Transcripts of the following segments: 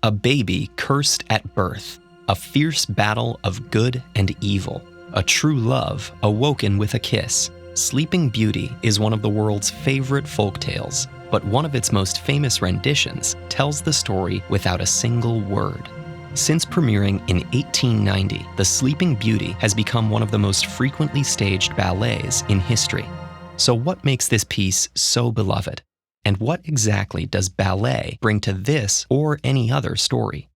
A baby cursed at birth, a fierce battle of good and evil, a true love awoken with a kiss. Sleeping Beauty is one of the world's favorite folk tales, but one of its most famous renditions tells the story without a single word. Since premiering in 1890, The Sleeping Beauty has become one of the most frequently staged ballets in history. So what makes this piece so beloved? And what exactly does ballet bring to this or any other story?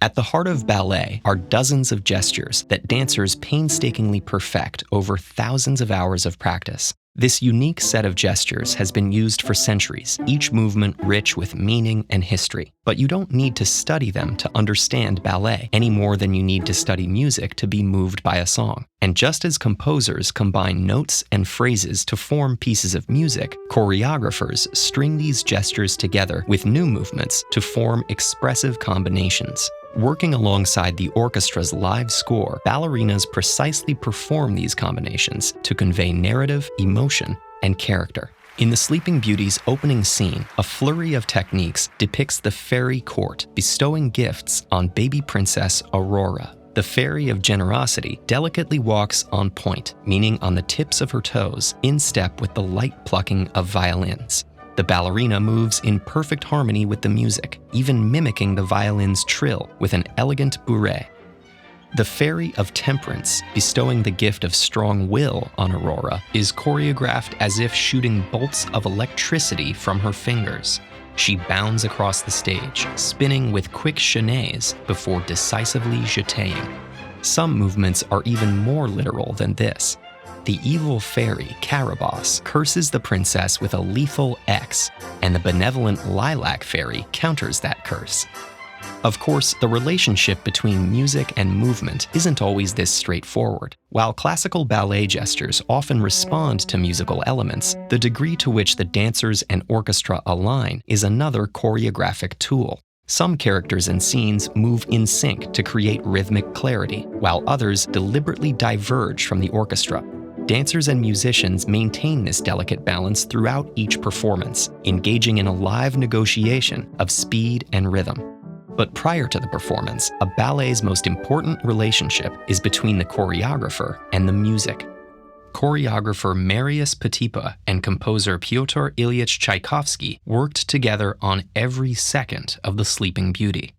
At the heart of ballet are dozens of gestures that dancers painstakingly perfect over thousands of hours of practice. This unique set of gestures has been used for centuries, each movement rich with meaning and history. But you don't need to study them to understand ballet any more than you need to study music to be moved by a song. And just as composers combine notes and phrases to form pieces of music, choreographers string these gestures together with new movements to form expressive combinations. Working alongside the orchestra's live score, ballerinas precisely perform these combinations to convey narrative, emotion, and character. In The Sleeping Beauty's opening scene, a flurry of techniques depicts the fairy court bestowing gifts on baby princess Aurora. The fairy of generosity delicately walks on point, meaning on the tips of her toes, in step with the light plucking of violins. The ballerina moves in perfect harmony with the music, even mimicking the violin's trill with an elegant bourrée. The Fairy of Temperance, bestowing the gift of strong will on Aurora, is choreographed as if shooting bolts of electricity from her fingers. She bounds across the stage, spinning with quick chaînés before decisively jetéing. Some movements are even more literal than this. The evil fairy, Caraboss, curses the princess with a lethal X, and the benevolent Lilac Fairy counters that curse. Of course, the relationship between music and movement isn't always this straightforward. While classical ballet gestures often respond to musical elements, the degree to which the dancers and orchestra align is another choreographic tool. Some characters and scenes move in sync to create rhythmic clarity, while others deliberately diverge from the orchestra. Dancers and musicians maintain this delicate balance throughout each performance, engaging in a live negotiation of speed and rhythm. But prior to the performance, a ballet's most important relationship is between the choreographer and the music. Choreographer Marius Petipa and composer Pyotr Ilyich Tchaikovsky worked together on every second of The Sleeping Beauty.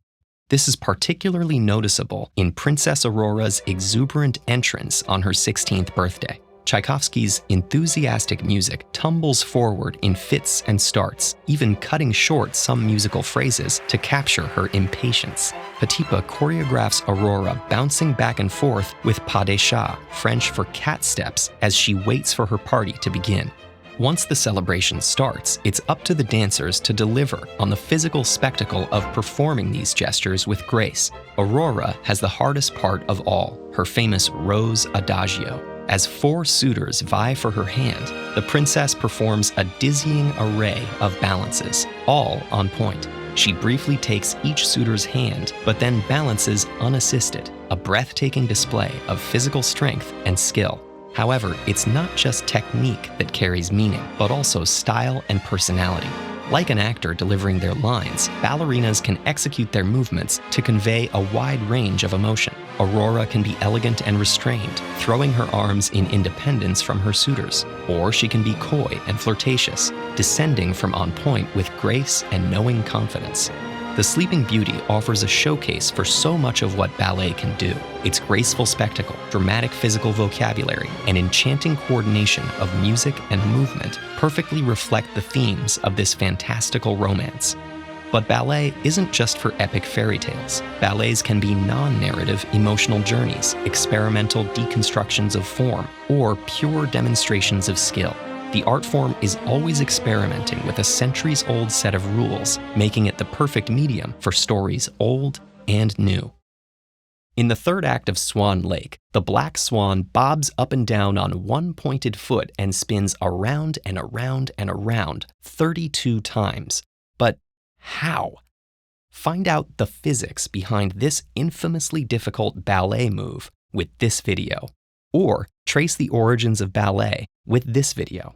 This is particularly noticeable in Princess Aurora's exuberant entrance on her 16th birthday. Tchaikovsky's enthusiastic music tumbles forward in fits and starts, even cutting short some musical phrases to capture her impatience. Petipa choreographs Aurora bouncing back and forth with pas de chat, French for cat steps, as she waits for her party to begin. Once the celebration starts, it's up to the dancers to deliver on the physical spectacle of performing these gestures with grace. Aurora has the hardest part of all, her famous Rose Adagio. As 4 suitors vie for her hand, the princess performs a dizzying array of balances, all on point. She briefly takes each suitor's hand, but then balances unassisted, a breathtaking display of physical strength and skill. However, it's not just technique that carries meaning, but also style and personality. Like an actor delivering their lines, ballerinas can execute their movements to convey a wide range of emotion. Aurora can be elegant and restrained, throwing her arms in independence from her suitors, or she can be coy and flirtatious, descending from on point with grace and knowing confidence. The Sleeping Beauty offers a showcase for so much of what ballet can do. Its graceful spectacle, dramatic physical vocabulary, and enchanting coordination of music and movement perfectly reflect the themes of this fantastical romance. But ballet isn't just for epic fairy tales. Ballets can be non-narrative emotional journeys, experimental deconstructions of form, or pure demonstrations of skill. The art form is always experimenting with a centuries-old set of rules, making it the perfect medium for stories old and new. In the third act of Swan Lake, the black swan bobs up and down on one pointed foot and spins around and around and around 32 times. But how? Find out the physics behind this infamously difficult ballet move with this video, or trace the origins of ballet with this video.